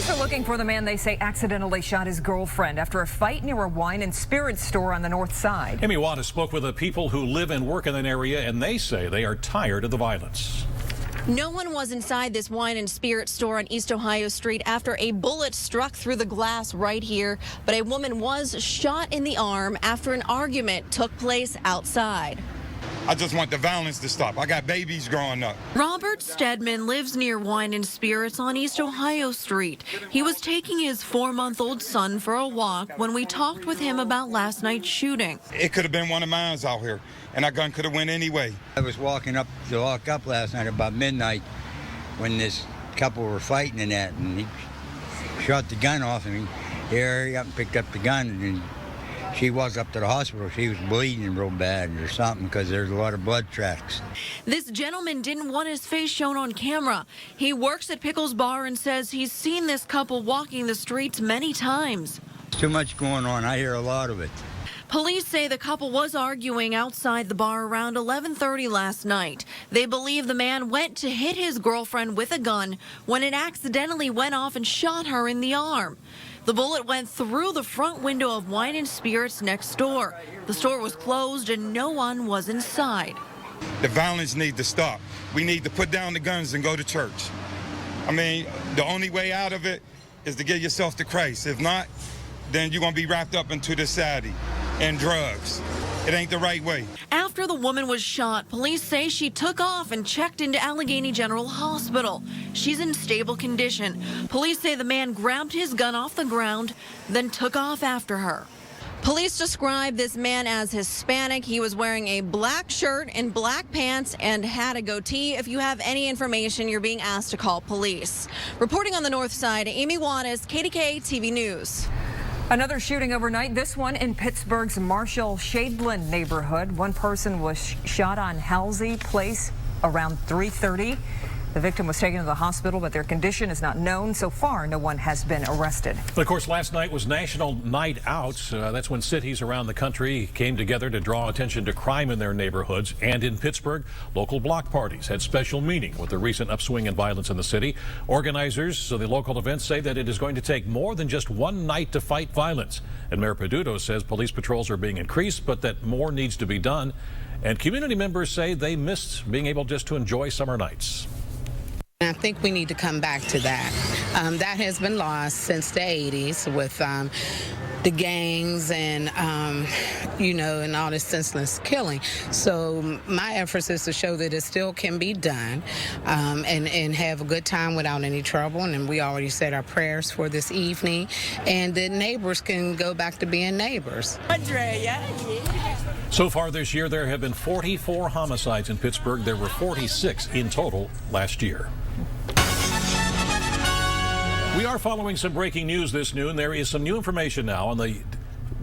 Police are looking for the man they say accidentally shot his girlfriend after a fight near a wine and spirits store on the north side. Amy Wada spoke with the people who live and work in that area, and they say they are tired of the violence. No one was inside this wine and spirit store on East Ohio Street after a bullet struck through the glass right here, but a woman was shot in the arm after an argument took place outside. I just want the violence to stop. I got babies growing up. Robert Stedman lives near Wine and Spirits on East Ohio Street. He was taking his 4-month-old son for a walk when we talked with him about last night's shooting. It could have been one of mine out here, and that gun could have went anyway. I was walking up to lock up last night about midnight when this couple were fighting in that, and he shot the gun off and he hurried up and picked up the gun, and she walked up to the hospital. She was bleeding real bad or something because there's a lot of blood tracks. This gentleman didn't want his face shown on camera. He works at Pickles Bar and says he's seen this couple walking the streets many times. There's too much going on. I hear a lot of it. Police say the couple was arguing outside the bar around 11:30 last night. They believe the man went to hit his girlfriend with a gun when it accidentally went off and shot her in the arm. The bullet went through the front window of Wine and Spirits next door. The store was closed and no one was inside. The violence needs to stop. We need to put down the guns and go to church. I mean, the only way out of it is to give yourself to Christ. If not, then you're going to be wrapped up into the society and drugs. It ain't the right way. After the woman was shot, police say she took off and checked into Allegheny General Hospital. She's in stable condition. Police say the man grabbed his gun off the ground, then took off after her. Police describe this man as Hispanic. He was wearing a black shirt and black pants and had a goatee. If you have any information, you're being asked to call police. Reporting on the north side, Amy Wattis, KDK TV News. Another shooting overnight, this one in Pittsburgh's Marshall Shadeland neighborhood. One person was shot on Halsey Place around 3:30. The victim was taken to the hospital, but their condition is not known. So far, no one has been arrested. Of course, last night was National Night Out. That's when cities around the country came together to draw attention to crime in their neighborhoods. And in Pittsburgh, local block parties had special meeting with the recent upswing in violence in the city. Organizers of the local events say that it is going to take more than just one night to fight violence. And Mayor Peduto says police patrols are being increased, but that more needs to be done. And community members say they missed being able just to enjoy summer nights. I think we need to come back to that. That has been lost since the 80s with the gangs and, and all this senseless killing. So my efforts is to show that it still can be done and have a good time without any trouble. And we already said our prayers for this evening. And the neighbors can go back to being neighbors. So far this year, there have been 44 homicides in Pittsburgh. There were 46 in total last year. We are following some breaking news this noon. There is some new information now on the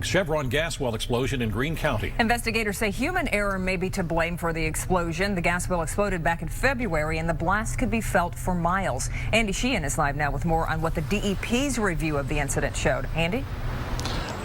Chevron gas well explosion in Greene County. Investigators say human error may be to blame for the explosion. The gas well exploded back in February, and the blast could be felt for miles. Andy Sheehan is live now with more on what the DEP's review of the incident showed. Andy?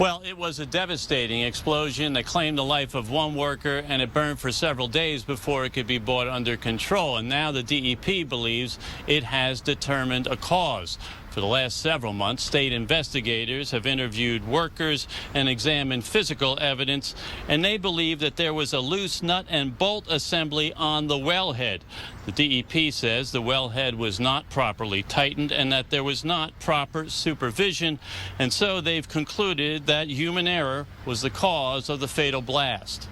Well, it was a devastating explosion that claimed the life of one worker, and it burned for several days before it could be brought under control. And now the DEP believes it has determined a cause. For the last several months, state investigators have interviewed workers and examined physical evidence, and they believe that there was a loose nut and bolt assembly on the wellhead. The DEP says the wellhead was not properly tightened and that there was not proper supervision, and so they've concluded that human error was the cause of the fatal blast.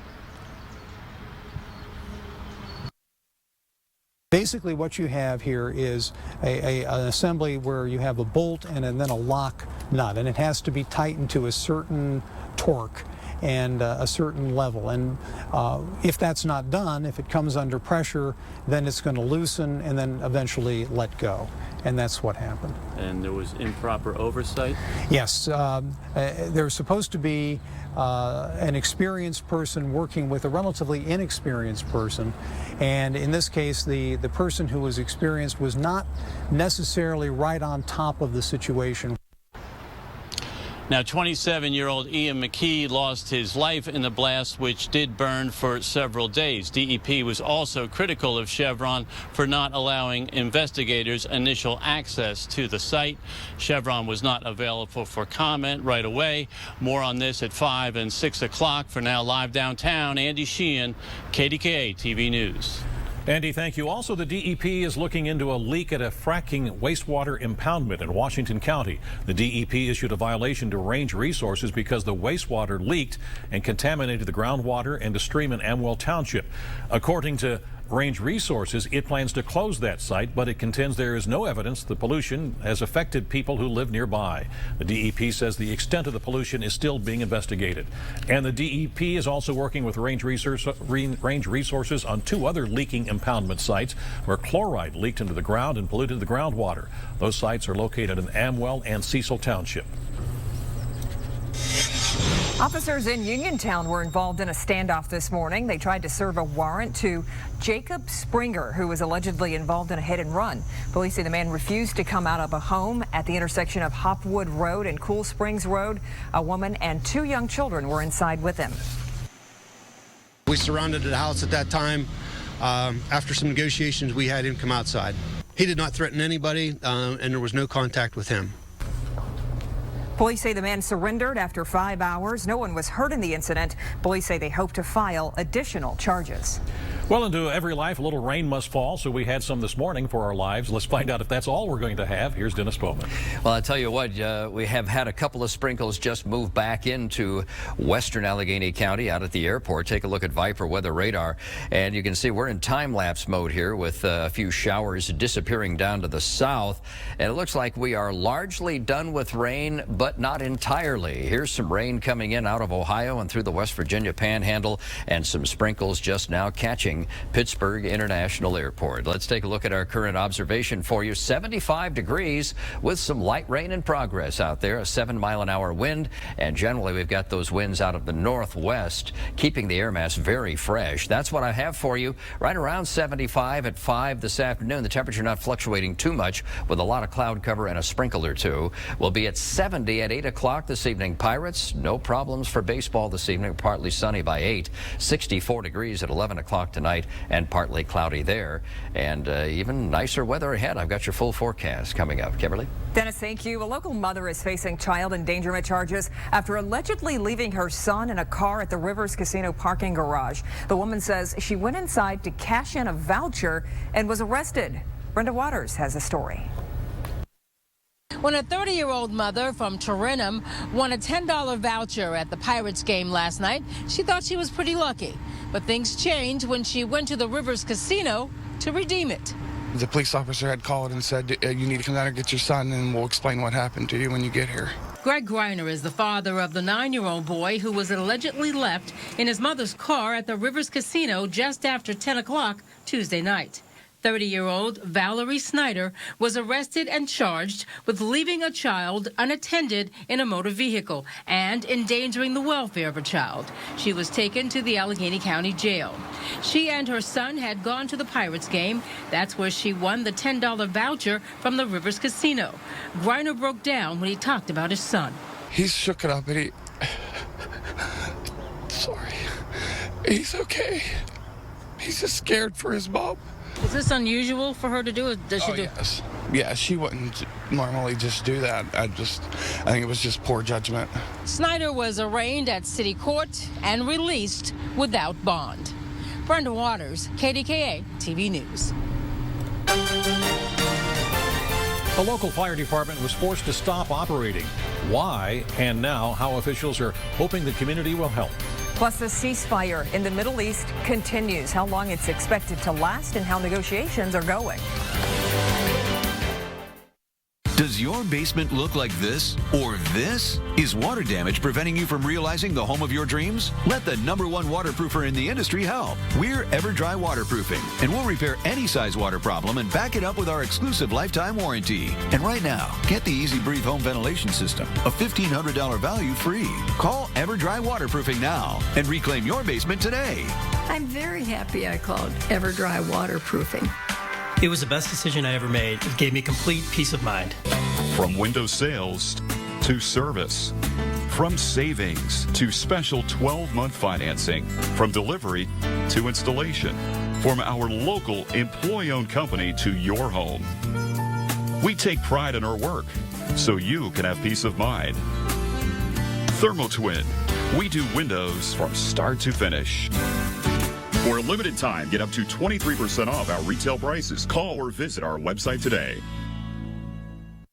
Basically, what you have here is an assembly where you have a bolt and then a lock nut, and it has to be tightened to a certain torque and a certain level. And if that's not done, if it comes under pressure, then it's going to loosen and then eventually let go. And that's what happened. And there was improper oversight? Yes. There's supposed to be an experienced person working with a relatively inexperienced person. And in this case, the person who was experienced was not necessarily right on top of the situation. Now, 27-year-old Ian McKee lost his life in the blast, which did burn for several days. DEP was also critical of Chevron for not allowing investigators initial access to the site. Chevron was not available for comment right away. More on this at 5 and 6 o'clock. For now, live downtown, Andy Sheehan, KDKA TV News. Andy, thank you. Also, the DEP is looking into a leak at a fracking wastewater impoundment in Washington County. The DEP issued a violation to Range Resources because the wastewater leaked and contaminated the groundwater and a stream in Amwell Township. According to Range Resources, it plans to close that site, but it contends there is no evidence the pollution has affected people who live nearby. The DEP says the extent of the pollution is still being investigated. And the DEP is also working with Range Resources on 2 other leaking impoundment sites where chloride leaked into the ground and polluted the groundwater. Those sites are located in Amwell and Cecil Township. Officers in Uniontown were involved in a standoff this morning. They tried to serve a warrant to Jacob Springer, who was allegedly involved in a hit and run. Police say the man refused to come out of a home at the intersection of Hopwood Road and Cool Springs Road. A woman and 2 young children were inside with him. We surrounded the house at that time. After some negotiations, we had him come outside. He did not threaten anybody, and there was no contact with him. Police say the man surrendered after 5 hours. No one was hurt in the incident. Police say they hope to file additional charges. Well, into every life, a little rain must fall, so we had some this morning for our lives. Let's find out if that's all we're going to have. Here's Dennis Bowman. Well, I tell you what, we have had a couple of sprinkles just move back into western Allegheny County out at the airport. Take a look at Viper weather radar, and you can see we're in time-lapse mode here with a few showers disappearing down to the south. And it looks like we are largely done with rain, but not entirely. Here's some rain coming in out of Ohio and through the West Virginia Panhandle, and some sprinkles just now catching Pittsburgh International Airport. Let's take a look at our current observation for you. 75 degrees with some light rain in progress out there, a 7-mile-an-hour wind, and generally we've got those winds out of the northwest, keeping the air mass very fresh. That's what I have for you. Right around 75 at 5 this afternoon. The temperature not fluctuating too much with a lot of cloud cover and a sprinkle or two. We'll be at 70 at 8 o'clock this evening. Pirates, no problems for baseball this evening. Partly sunny by 8. 64 degrees at 11 o'clock tonight and partly cloudy there. And even nicer weather ahead. I've got your full forecast coming up. Kimberly? Dennis, thank you. A local mother is facing child endangerment charges after allegedly leaving her son in a car at the Rivers Casino parking garage. The woman says she went inside to cash in a voucher and was arrested. Brenda Waters has a story. When a 30-year-old mother from Tarentum won a $10 voucher at the Pirates game last night, she thought she was pretty lucky. But things changed when she went to the Rivers Casino to redeem it. The police officer had called and said, you need to come down and get your son, and we'll explain what happened to you when you get here. Greg Greiner is the father of the 9-year-old boy who was allegedly left in his mother's car at the Rivers Casino just after 10 o'clock Tuesday night. 30-year-old Valerie Snyder was arrested and charged with leaving a child unattended in a motor vehicle and endangering the welfare of a child. She was taken to the Allegheny County Jail. She and her son had gone to the Pirates game. That's where she won the $10 voucher from the Rivers Casino. Greiner broke down when he talked about his son. He's shook it up, and sorry. He's okay. He's just scared for his mom. Is this unusual for her to do? Does she do? Yes. Yeah, she wouldn't normally just do that. I think it was just poor judgment. Snyder was arraigned at city court and released without bond. Brenda Waters, KDKA TV News. The local fire department was forced to stop operating. Why? And now how officials are hoping the community will help. Plus, the ceasefire in the Middle East continues, how long it's expected to last and how negotiations are going. Does your basement look like this or this? Is water damage preventing you from realizing the home of your dreams? Let the #1 waterproofer in the industry help. We're EverDry Waterproofing, and we'll repair any size water problem and back it up with our exclusive lifetime warranty. And right now, get the Easy Breathe home ventilation system, a $1,500 value free. Call EverDry Waterproofing now and reclaim your basement today. I'm very happy I called EverDry Waterproofing. It was the best decision I ever made. It gave me complete peace of mind. From window sales to service. From savings to special 12-month financing. From delivery to installation. From our local employee-owned company to your home. We take pride in our work so you can have peace of mind. ThermoTwin. We do windows from start to finish. For a limited time, get up to 23% off our retail prices. Call or visit our website today.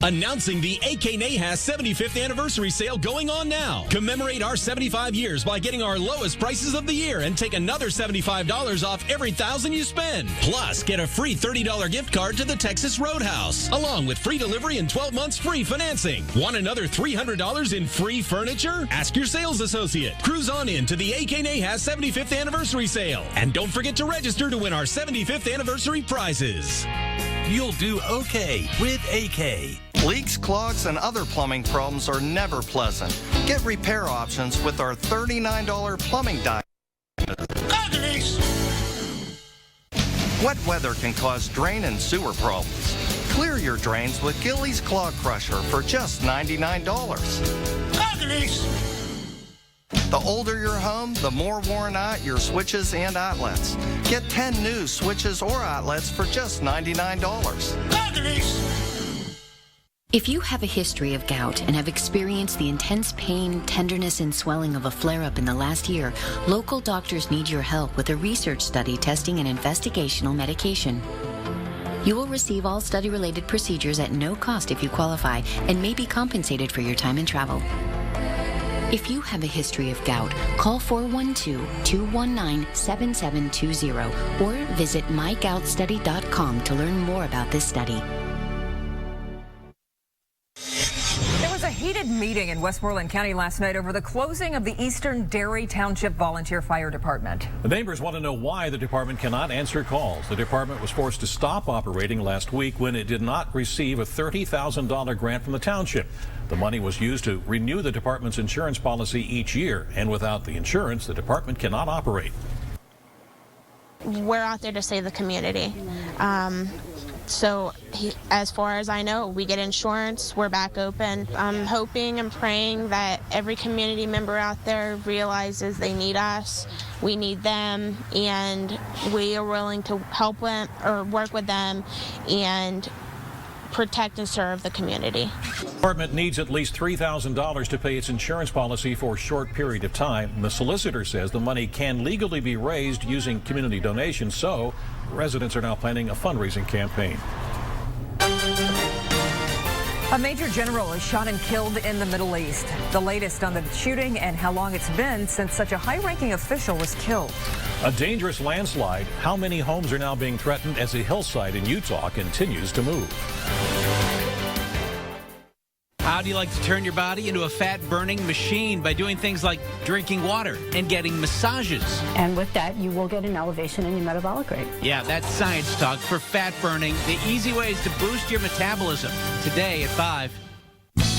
Announcing the AK Nahas 75th anniversary sale going on now. Commemorate our 75 years by getting our lowest prices of the year and take another $75 off every $1,000 you spend. Plus, get a free $30 gift card to the Texas Roadhouse, along with free delivery and 12 months free financing. Want another $300 in free furniture? Ask your sales associate. Cruise on in to the AK Nahas 75th anniversary sale. And don't forget to register to win our 75th anniversary prizes. You'll do okay with AK. Leaks, clogs, and other plumbing problems are never pleasant. Get repair options with our $39 plumbing diamond. Wet weather can cause drain and sewer problems. Clear your drains with Gillies Clog Crusher for just $99. The older your home, the more worn out your switches and outlets. Get 10 new switches or outlets for just $99. If you have a history of gout and have experienced the intense pain, tenderness, and swelling of a flare-up in the last year, local doctors need your help with a research study testing an investigational medication. You will receive all study-related procedures at no cost if you qualify and may be compensated for your time and travel. If you have a history of gout, call 412-219-7720 or visit mygoutstudy.com to learn more about this study. There was a heated meeting in Westmoreland County last night over the closing of the Eastern Dairy Township Volunteer Fire Department. The neighbors want to know why the department cannot answer calls. The department was forced to stop operating last week when it did not receive a $30,000 grant from the township. The money was used to renew the department's insurance policy each year, and without the insurance, the department cannot operate. We're out there to save the community. So as far as I know, we get insurance, we're back open. I'm hoping and praying that every community member out there realizes they need us, we need them, and we are willing to help them or work with them and protect and serve the community. The department needs at least $3,000 to pay its insurance policy for a short period of time. The solicitor says the money can legally be raised using community donations, so residents are now planning a fundraising campaign. A major general is shot and killed in the Middle East. The latest on the shooting and how long it's been since such a high-ranking official was killed. A dangerous landslide. How many homes are now being threatened as a hillside in Utah continues to move? How do you like to turn your body into a fat-burning machine? By doing things like drinking water and getting massages. And with that, you will get an elevation in your metabolic rate. Yeah, that's science talk for fat burning. The easy ways to boost your metabolism. Today at 5.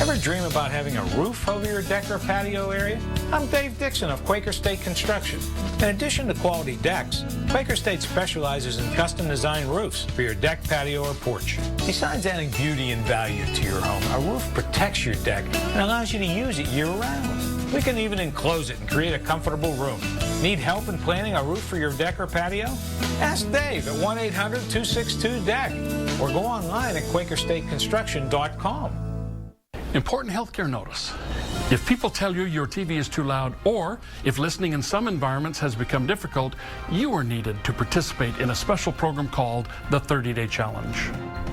Ever dream about having a roof over your deck or patio area? I'm Dave Dixon of Quaker State Construction. In addition to quality decks, Quaker State specializes in custom design roofs for your deck, patio, or porch. Besides adding beauty and value to your home, a roof protects your deck and allows you to use it year-round. We can even enclose it and create a comfortable room. Need help in planning a roof for your deck or patio? Ask Dave at 1-800-262-DECK or go online at QuakerStateConstruction.com. Important healthcare notice. If people tell you your TV is too loud, or if listening in some environments has become difficult, you are needed to participate in a special program called the 30-Day Challenge.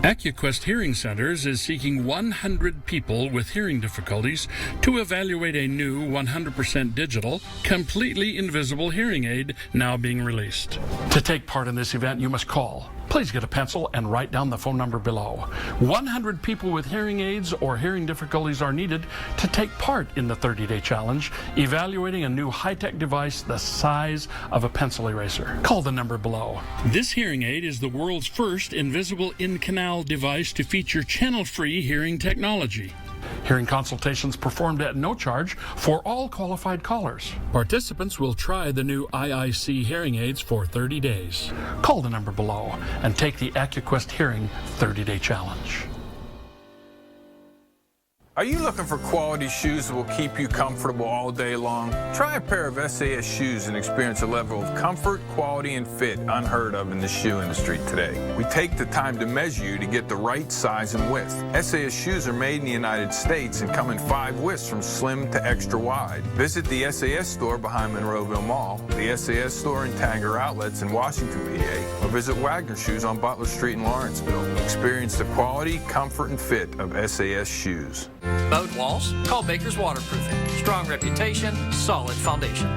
AccuQuest Hearing Centers is seeking 100 people with hearing difficulties to evaluate a new 100% digital, completely invisible hearing aid now being released. To take part in this event, you must call. Please get a pencil and write down the phone number below. 100 people with hearing aids or hearing difficulties are needed to take part in the 30-Day Challenge, evaluating a new high-tech device the size of a pencil eraser. Call the number below. This hearing aid is the world's first invisible in-canal device to feature channel-free hearing technology. Hearing consultations performed at no charge for all qualified callers. Participants will try the new IIC hearing aids for 30 days. Call the number below and take the AccuQuest Hearing 30-Day Challenge. Are you looking for quality shoes that will keep you comfortable all day long? Try a pair of SAS shoes and experience a level of comfort, quality, and fit unheard of in the shoe industry today. We take the time to measure you to get the right size and width. SAS shoes are made in the United States and come in 5 widths from slim to extra wide. Visit the SAS store behind Monroeville Mall, the SAS store and Tanger Outlets in Washington, PA, or visit Wagner Shoes on Butler Street in Lawrenceville. Experience the quality, comfort, and fit of SAS shoes. Boat walls? Call Baker's Waterproofing. Strong reputation, solid foundation.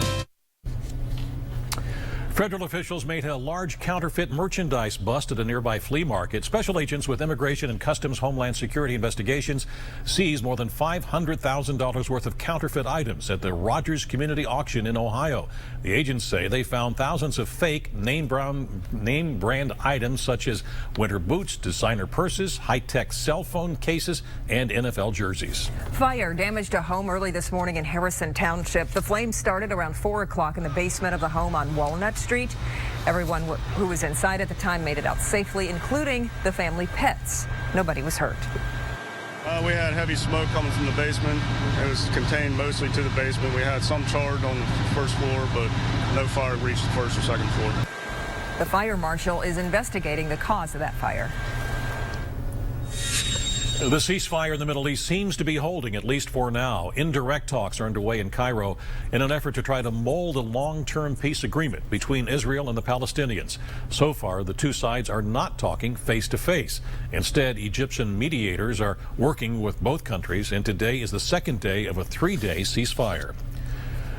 Federal officials made a large counterfeit merchandise bust at a nearby flea market. Special agents with Immigration and Customs Homeland Security investigations seized more than $500,000 worth of counterfeit items at the Rogers Community Auction in Ohio. The agents say they found thousands of fake name brand items such as winter boots, designer purses, high-tech cell phone cases, and NFL jerseys. Fire damaged a home early this morning in Harrison Township. The flames started around 4 o'clock in the basement of the home on Walnut Street. Everyone who was inside at the time made it out safely, including the family pets. Nobody was hurt. We had heavy smoke coming from the basement. It was contained mostly to the basement. We had some charge on the first floor, but no fire reached the first or second floor. The fire marshal is investigating the cause of that fire. The ceasefire in the Middle East seems to be holding, at least for now. Indirect talks are underway in Cairo in an effort to try to mold a long-term peace agreement between Israel and the Palestinians. So far, the two sides are not talking face-to-face. Instead, Egyptian mediators are working with both countries, and today is the second day of a 3-day ceasefire.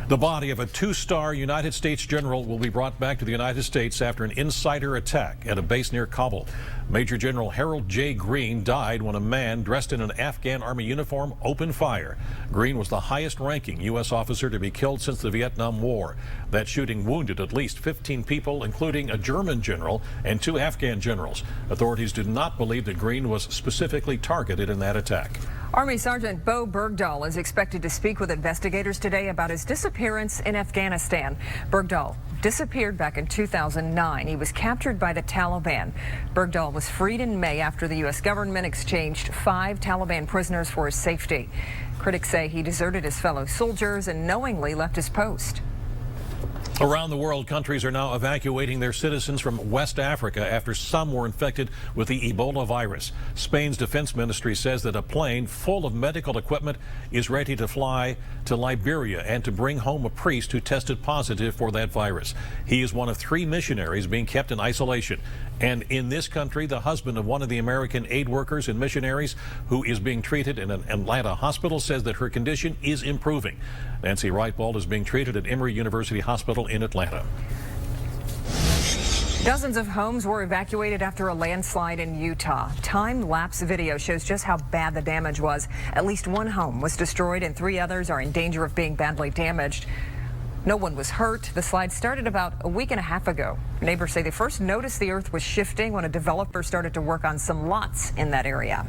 The body of a 2-star United States general will be brought back to the United States after an insider attack at a base near Kabul. Major General Harold J. Green died when a man dressed in an Afghan Army uniform opened fire. Green was the highest-ranking U.S. officer to be killed since the Vietnam War. That shooting wounded at least 15 people, including a German general and 2 Afghan generals. Authorities do not believe that Green was specifically targeted in that attack. Army Sergeant Bo Bergdahl is expected to speak with investigators today about his disappearance in Afghanistan. Bergdahl disappeared back in 2009. He was captured by the Taliban. Bergdahl was freed in May after the U.S. government exchanged 5 Taliban prisoners for his safety. Critics say he deserted his fellow soldiers and knowingly left his post. Around the world, countries are now evacuating their citizens from West Africa after some were infected with the Ebola virus. Spain's defense ministry says that a plane full of medical equipment is ready to fly to Liberia and to bring home a priest who tested positive for that virus. He is one of 3 missionaries being kept in isolation. And in this country, the husband of one of the American aid workers and missionaries who is being treated in an Atlanta hospital says that her condition is improving. Nancy Reichwald is being treated at Emory University Hospital in Atlanta. Dozens of homes were evacuated after a landslide in Utah. Time-lapse video shows just how bad the damage was. At least 1 home was destroyed and 3 others are in danger of being badly damaged. No one was hurt. The slide started about a week and a half ago. Neighbors say they first noticed the earth was shifting when a developer started to work on some lots in that area.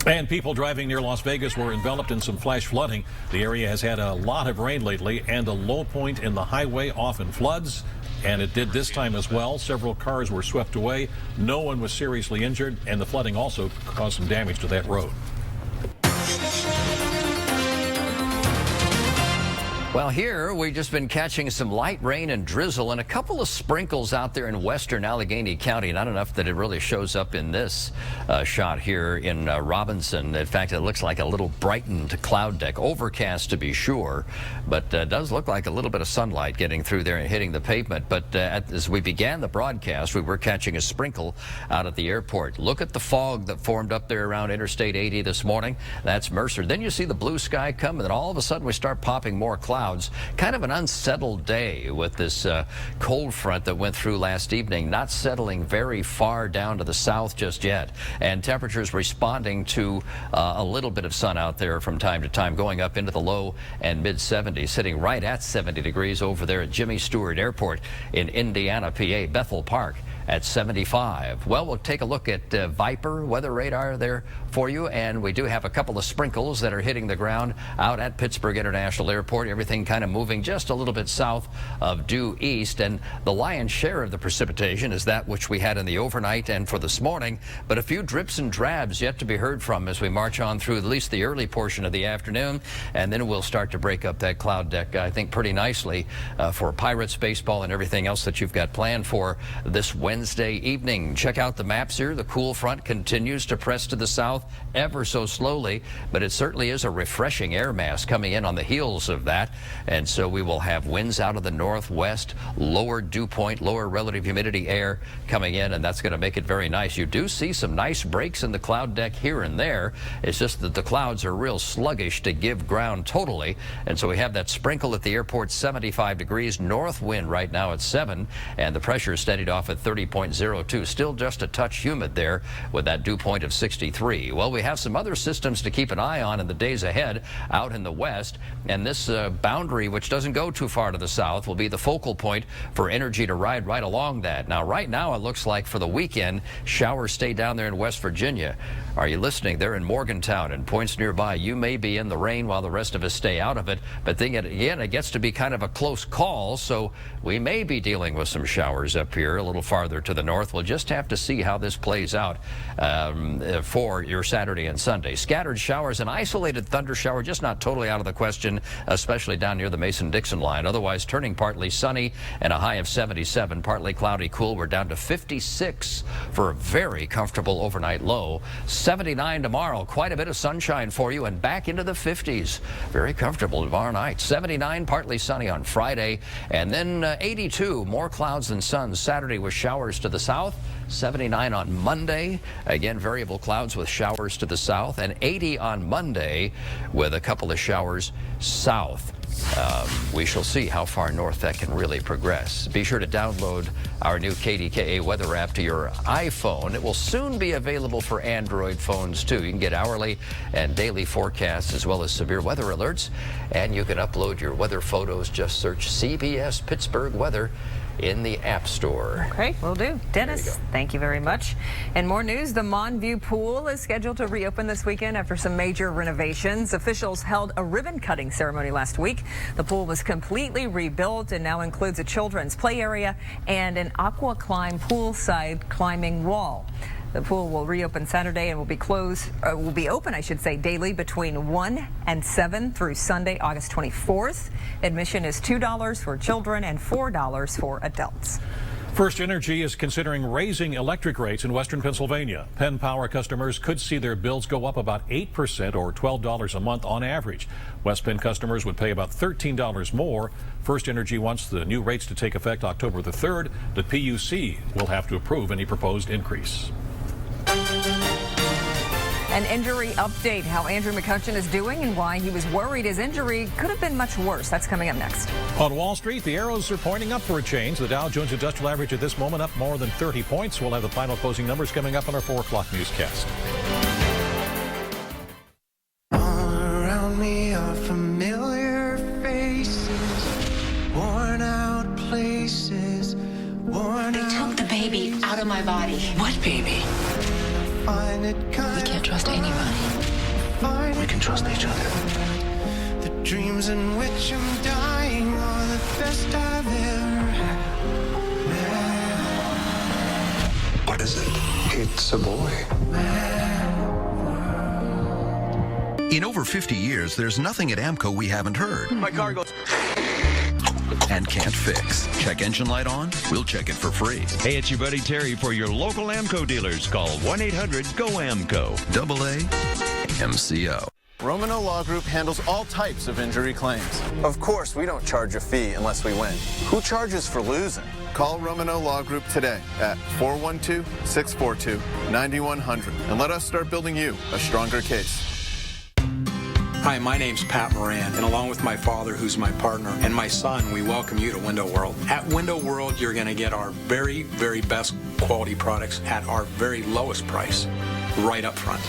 And people driving near Las Vegas were enveloped in some flash flooding. The area has had a lot of rain lately, and a low point in the highway often floods. And it did this time as well. Several cars were swept away. No one was seriously injured, and the flooding also caused some damage to that road. Well, here we've just been catching some light rain and drizzle and a couple of sprinkles out there in western Allegheny County. Not enough that it really shows up in this shot here in Robinson. In fact, it looks like a little brightened cloud deck. Overcast to be sure, but does look like a little bit of sunlight getting through there and hitting the pavement. But as we began the broadcast, we were catching a sprinkle out at the airport. Look at the fog that formed up there around Interstate 80 this morning. That's Mercer. Then you see the blue sky come, and then all of a sudden we start popping more clouds. Kind of an unsettled day with this cold front that went through last evening, not settling very far down to the south just yet. And temperatures responding to a little bit of sun out there from time to time, going up into the low and mid 70s, sitting right at 70 degrees over there at Jimmy Stewart Airport in Indiana, PA. Bethel Park at 75. Well, we'll take a look at Viper weather radar there for you, and we do have a couple of sprinkles that are hitting the ground out at Pittsburgh International Airport. Everything kind of moving just a little bit south of due east, and the lion's share of the precipitation is that which we had in the overnight and for this morning, but a few drips and drabs yet to be heard from as we march on through at least the early portion of the afternoon, and then we'll start to break up that cloud deck, I think, pretty nicely for Pirates baseball and everything else that you've got planned for this Wednesday evening. Check out the maps here. The cool front continues to press to the south ever so slowly, but it certainly is a refreshing air mass coming in on the heels of that, and so we will have winds out of the northwest, lower dew point, lower relative humidity air coming in, and that's going to make it very nice. You do see some nice breaks in the cloud deck here and there. It's just that the clouds are real sluggish to give ground totally, and so we have that sprinkle at the airport, 75 degrees, north wind right now at 7, and the pressure is steadied off at 30.02. Still just a touch humid there with that dew point of 63. Well, we have some other systems to keep an eye on in the days ahead out in the west, and this boundary, which doesn't go too far to the south, will be the focal point for energy to ride right along that. Now, right now, it looks like for the weekend, showers stay down there in West Virginia. Are you listening? They're in Morgantown and points nearby. You may be in the rain while the rest of us stay out of it, but then again, it gets to be kind of a close call, so we may be dealing with some showers up here a little farther to the north. We'll just have to see how this plays out for your Saturday and Sunday. Scattered showers and isolated thunder shower, just not totally out of the question, especially down near the Mason-Dixon line. Otherwise, turning partly sunny and a high of 77, partly cloudy, cool. We're down to 56 for a very comfortable overnight low. 79 tomorrow, quite a bit of sunshine for you, and back into the 50s. Very comfortable tomorrow night. 79, partly sunny on Friday, and then 82, more clouds than sun Saturday with showers to the south. 79 on Monday, again variable clouds with showers to the south, and 80 on Monday with a couple of showers south. We shall see how far north that can really progress. Be sure to download our new KDKA weather app to your iPhone. It will soon be available for Android phones too. You can get hourly and daily forecasts as well as severe weather alerts, and you can upload your weather photos. Just search CBS Pittsburgh Weather in the App Store. Okay, will do. Dennis, thank you very much. And more news, the Monview Pool is scheduled to reopen this weekend after some major renovations. Officials held a ribbon-cutting ceremony last week. The pool was completely rebuilt and now includes a children's play area and an aqua climb poolside climbing wall. The pool will reopen Saturday and will be open, I should say, daily between 1 and 7 through Sunday, August 24th. Admission is $2 for children and $4 for adults. First Energy is considering raising electric rates in western Pennsylvania. Penn Power customers could see their bills go up about 8% or $12 a month on average. West Penn customers would pay about $13 more. First Energy wants the new rates to take effect October the 3rd. The PUC will have to approve any proposed increase. An injury update, how Andrew McCutcheon is doing and why he was worried his injury could have been much worse. That's coming up next. On Wall Street, the arrows are pointing up for a change. The Dow Jones Industrial Average at this moment up more than 30 points. We'll have the final closing numbers coming up on our 4 o'clock newscast. All around me are familiar faces, worn out places, worn out. They took the baby out of my body. What baby? We can't trust anybody. We can trust each other. The dreams in which I'm dying are the best I've ever had. What is it? It's a boy. In over 50 years, there's nothing at AMCO we haven't heard. My car goes and can't fix. Check engine light on? We'll check it for free. Hey, it's your buddy Terry for your local AMCO dealers. Call 1-800-GO-AMCO. AA-MCO. Romano Law Group handles all types of injury claims. Of course, we don't charge a fee unless we win. Who charges for losing? Call Romano Law Group today at 412-642-9100 and let us start building you a stronger case. Hi, my name's Pat Moran, and along with my father, who's my partner, and my son, we welcome you to Window World. At Window World, you're going to get our very, very best quality products at our very lowest price, right up front.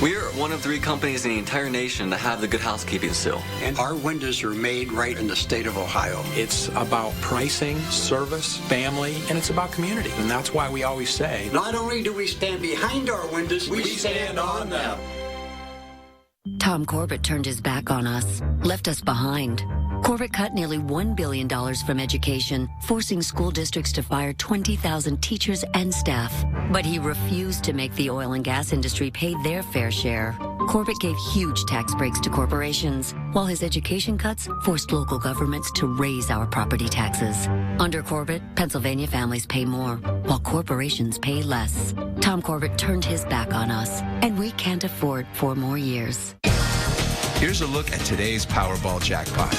We're one of 3 companies in the entire nation that have the Good Housekeeping seal. And our windows are made right in the state of Ohio. It's about pricing, service, family, and it's about community. And that's why we always say, not only do we stand behind our windows, we stand on them. Tom Corbett turned his back on us, left us behind. Corbett cut nearly $1 billion from education, forcing school districts to fire 20,000 teachers and staff. But he refused to make the oil and gas industry pay their fair share. Corbett gave huge tax breaks to corporations, while his education cuts forced local governments to raise our property taxes. Under Corbett, Pennsylvania families pay more, while corporations pay less. Tom Corbett turned his back on us, and we can't afford 4 more years. Here's a look at today's Powerball jackpot.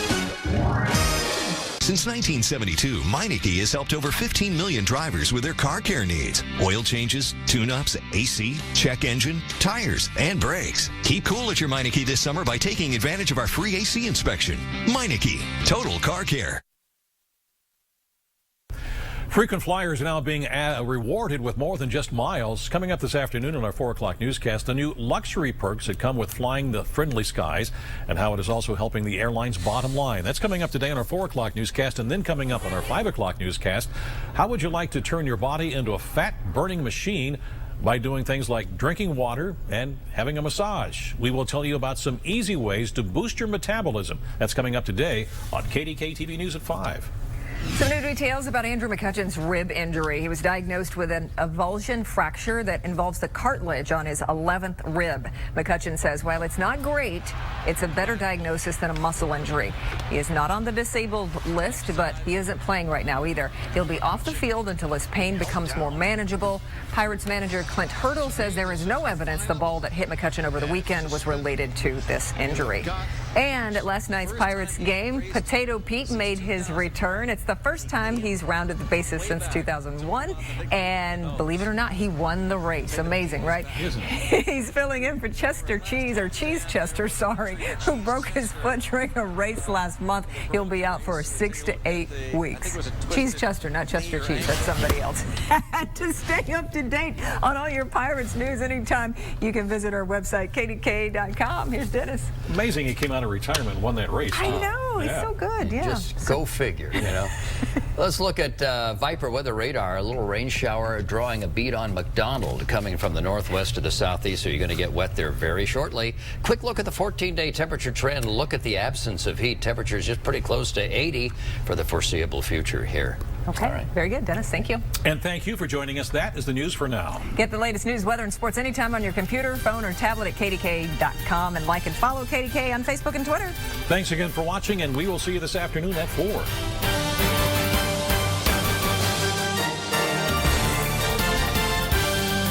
Since 1972, Meineke has helped over 15 million drivers with their car care needs. Oil changes, tune-ups, AC, check engine, tires, and brakes. Keep cool at your Meineke this summer by taking advantage of our free AC inspection. Meineke, total car care. Frequent flyers are now being rewarded with more than just miles. Coming up this afternoon on our 4 o'clock newscast, the new luxury perks that come with flying the friendly skies and how it is also helping the airline's bottom line. That's coming up today on our 4 o'clock newscast, and then coming up on our 5 o'clock newscast. How would you like to turn your body into a fat-burning machine by doing things like drinking water and having a massage? We will tell you about some easy ways to boost your metabolism. That's coming up today on KDK TV News at 5. Some new details about Andrew McCutcheon's rib injury. He was diagnosed with an avulsion fracture that involves the cartilage on his 11th rib. McCutcheon says while it's not great, it's a better diagnosis than a muscle injury. He is not on the disabled list, but he isn't playing right now either. He'll be off the field until his pain becomes more manageable. Pirates manager Clint Hurdle says there is no evidence the ball that hit McCutcheon over the weekend was related to this injury. And at last night's Pirates game, Potato Pete made his return. It's the first time he's rounded the bases since 2001, and believe it or not, he won the race. Amazing, right? He's filling in for Chester Cheese, or Cheese Chester, sorry, who broke his foot during a race last month. He'll be out for 6 to 8 weeks. Cheese Chester, not Chester Cheese. That's somebody else. To stay up to date on all your Pirates news anytime, you can visit our website, kdk.com. Here's Dennis. Amazing he came out of retirement and won that race. I know, he's so good, yeah. Just go figure, you know. Let's look at Viper weather radar. A little rain shower drawing a beat on McDonald coming from the northwest to the southeast, so you're going to get wet there very shortly. Quick look at the 14-day temperature trend. Look at the absence of heat. Temperatures just pretty close to 80 for the foreseeable future here. Okay, right. Very good, Dennis. Thank you. And thank you for joining us. That is the news for now. Get the latest news, weather, and sports anytime on your computer, phone, or tablet at kdk.com, and like and follow KDK on Facebook and Twitter. Thanks again for watching, and we will see you this afternoon at 4.